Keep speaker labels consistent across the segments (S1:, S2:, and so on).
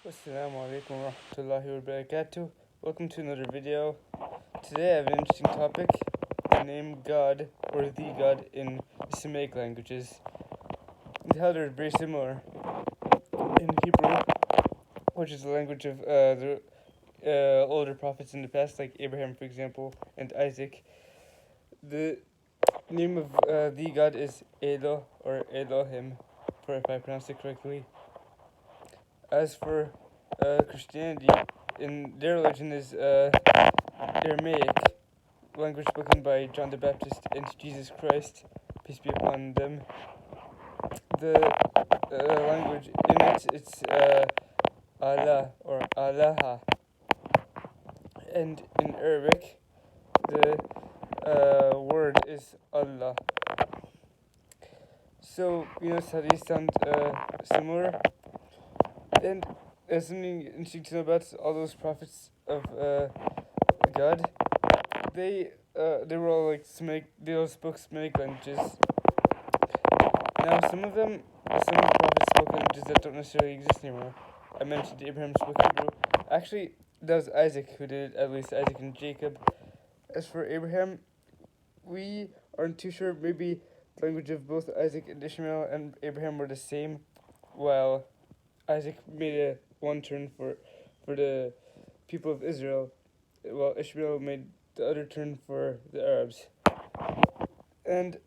S1: Assalamu alaikum wa rahmatullahi wa barakatuh. Welcome to another video. Today I have an interesting topic, the name God or the God in the Semitic languages, and how they're very similar. In Hebrew, which is the language of the older prophets in the past, like Abraham, for example, and Isaac, the name of the God is Elo or Elohim, if I pronounce it correctly. As for Christianity, in their religion is Aramaic, language spoken by John the Baptist and Jesus Christ, peace be upon them. The language in it's Allah or Allaha, and in Arabic, the word is Allah. So, how these sound similar? And there's something interesting to know about all those prophets of God. They were all like Semitic. They all spoke Semitic languages. Now, some of the prophets spoke languages that don't necessarily exist anymore. I mentioned Abraham spoke Hebrew. Actually, that was Isaac who did it. At least Isaac and Jacob. As for Abraham, we aren't too sure. Maybe the language of both Isaac and Ishmael and Abraham were the same, while Isaac made a one turn for the people of Israel, while Ishmael made the other turn for the Arabs. And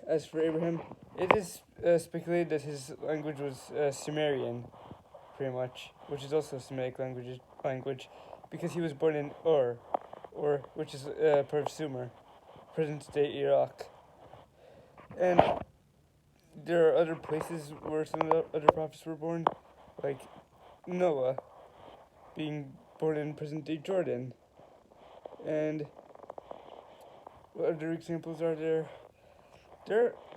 S1: as for Abraham, it is speculated that his language was Sumerian, pretty much, which is also a Semitic language, because he was born in Ur, which is part of Sumer, present-day Iraq. And there are other places where some of the other prophets were born, like Noah, being born in present-day Jordan. And what other examples are there?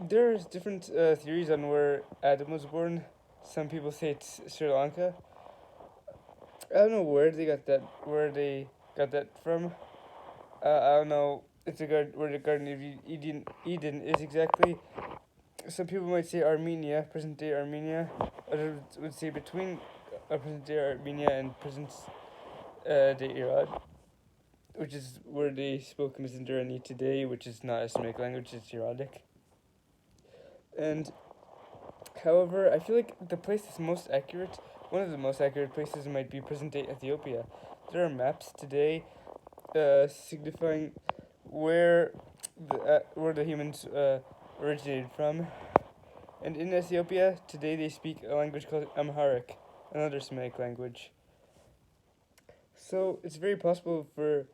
S1: There's different theories on where Adam was born. Some people say it's Sri Lanka. I don't know where they got that from. I don't know if where the Garden of Eden is exactly. Some people might say Armenia, present-day Armenia. Others would say between present-day Armenia and present-day Iran, which is where they spoke Mazandarani today, which is not a Semitic language, it's Iranic. And, however, I feel like the place that's most accurate, one of the most accurate places might be present-day Ethiopia. There are maps today signifying where the humans originated from. And in Ethiopia, today they speak a language called Amharic, another Semitic language. So it's very possible for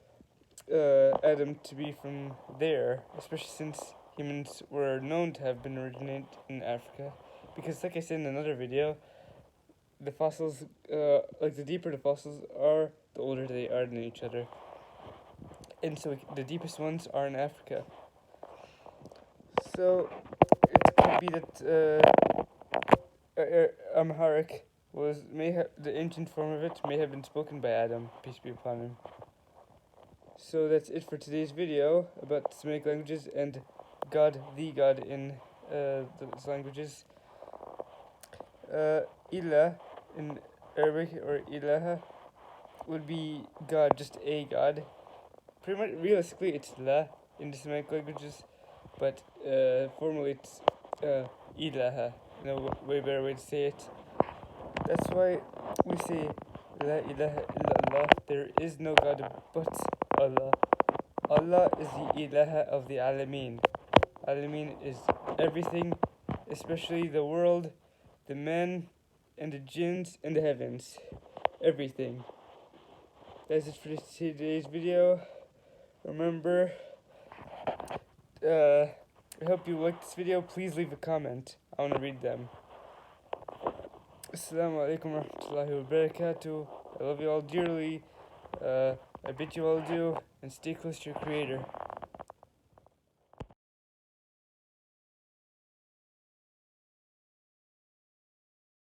S1: Adam to be from there, especially since humans were known to have been originated in Africa. Because like I said in another video, the fossils, the deeper the fossils are, the older they are than each other. And so the deepest ones are in Africa. So it could be that Amharic the ancient form of it may have been spoken by Adam, peace be upon him. So that's it for today's video about Semitic languages and God, the God in those languages. Ilah in Arabic or Ilaha would be God, just a God. Pretty much, realistically, it's La in the Semitic languages, but formally it's Ilaha. Way better way to say it. That's why we say La ilaha illallah. There is no God but Allah. Allah is the Ilaha of the Alameen. Alameen is everything, especially the world, the men, and the jinns, and the heavens. Everything. That's it for today's video. Remember, I hope you liked this video. Please leave a comment. I want to read them. Assalamu alaikum wa rahmatullahi wa barakatuh. I love you all dearly. I bid you all adieu, and stay close to your Creator.